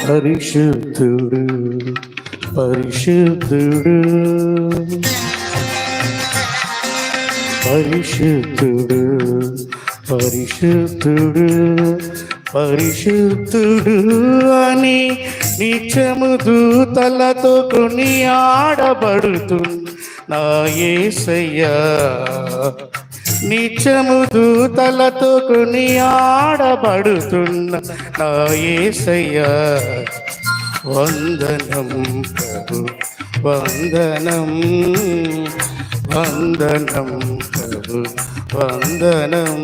పరిశుద్ధుడు పరిశుద్ధుడు పరిశుద్ధుడు పరిశుద్ధుడు పరిశుద్ధుడు అని నిత్యము దూతలతో కొనియాడబడుతున్న నా యేసయ్యా, నిత్యము దూతలతో కొనియాడబడుతున్న నా యేసయ్యా, వందనం ప్రభు వందనం వందనం ప్రభు వందనం.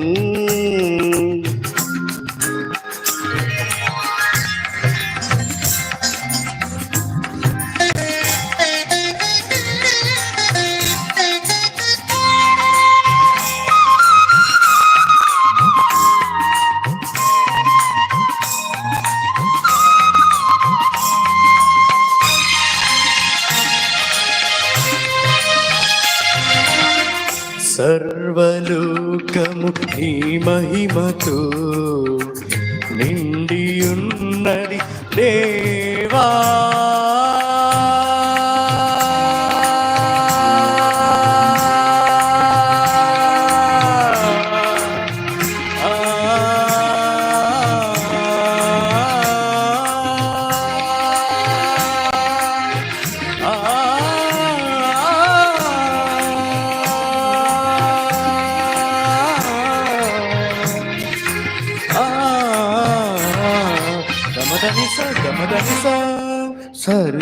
సర్వలోకము నీ మహిమతో నిండియున్నది దేవా,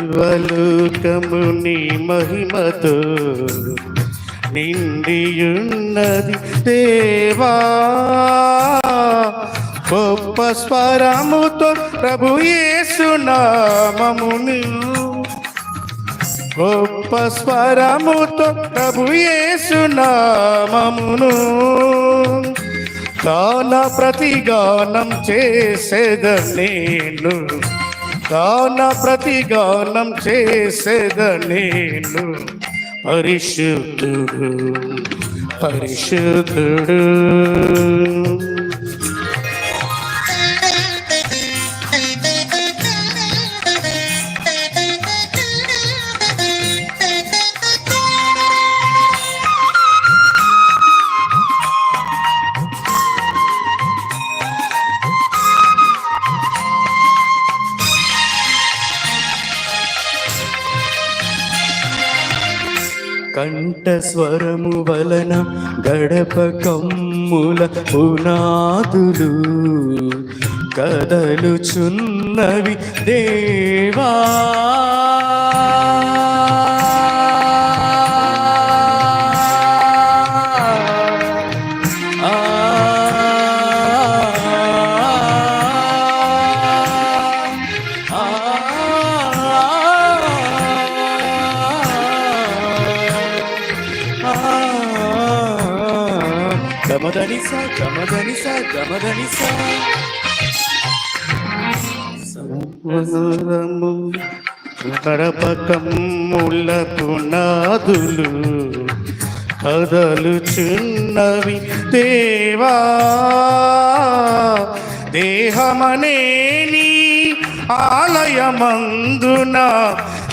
సర్వలోకము నీ మహిమతో నిండియున్నది దేవా, గొప్ప స్వరముతో ప్రభు యేసు నామమును, గొప్ప స్వరముతో ప్రభు యేసు నామమును గాన ప్రతిగానం చేసేద నేను, గాన ప్రతిగానం చేసేద నేను. పరిశుద్ధుడు పరిశుద్ధుడు కంఠస్వరము వలన గడప కమ్ముల పునాదులు కదలుచున్నవి దేవా, గమదనిసా గమదనిసా గమదనిసా. సంవత్సరము గడపకమ్ముల పునాదులు కదలుచున్నవి దేవా, దేహమనేని ఆలయమందున,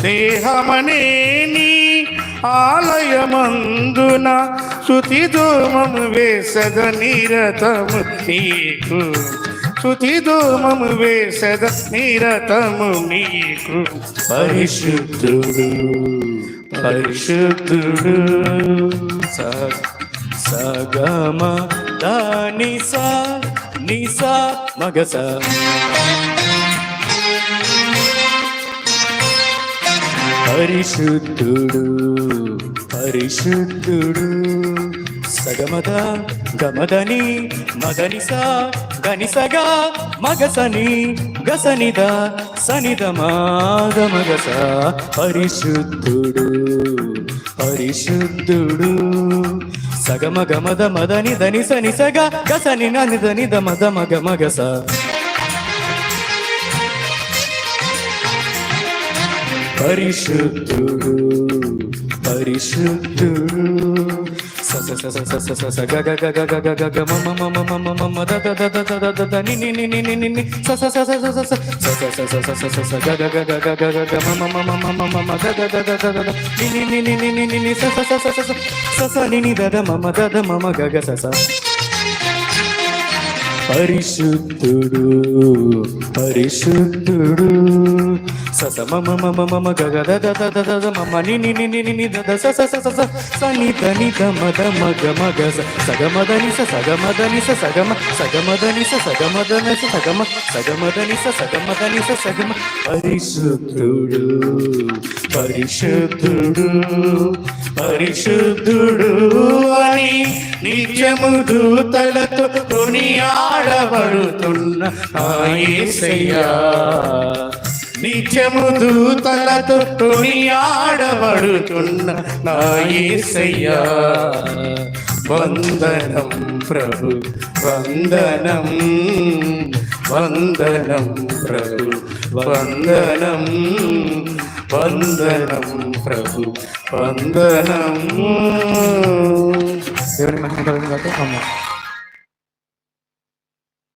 దేహమనేని ఆలయమందున స్తుతి ధూమము వేసద నిరతము నీకు, స్తుతి ధూమము వేసద నిరతము నీకు. పరిశుద్ధుడు పరిశుద్ధుడు సగమ దానిసా నిసా మగస పరిశుద్ధుడు పరిశుద్ధుడు సగమద గమదని మదనిసా గనిసగా మగసని గసనిద సనిద మాగమగస. పరిశుద్ధుడు పరిశుద్ధుడు సగమ గమద మదని దని సని సగ గసని నని ద మద మగ మగస. పరిశుద్ధుడు పరిశుద్ధుడు గ గ గ గ గ గ గ గ మ మ మ మ మ మ మ the the the the the the the the ని ని ని ని ని ని ని స స స స స స స గ గ గ గ గ గ గ గ మ మ మ మ మ మ మ మ the the the the the the ని ని ని ని ని ని ని ని స స స స స స స ని ని ద ద మ మ ద ద మ మ గ గ స స పరిశుద్ధుడు పరిశుద్ధుడు సస మమ మమ మమ గగ దద దద దద మమ ని ని ని ని ని ని దద స స స స స స ని ద ని ద మ ద మ గ మ గ స సగ మ ద ని స సగ మ ద ని స సగ మ సగ మ ద ని స సగ మ ద ని స సగ మ సగ మ ద ని స సగ మ ద ని స సగ మ పరిశుద్ధుడు పరిశుద్ధుడు పరిశుద్ధుడు అని నిత్యము దూతలతో కొనియాడబడుతున్న ఆ యేసయ్యా నిత్యము దూతలతో కొనియాడబడుతున్న నా యేసయ్యా వందనం ప్రభు వందనం వందనం ప్రభు వందనం వందనం ప్రభు వందనం దేవుని మహిమ కలుగును గాక. ఆమేన్.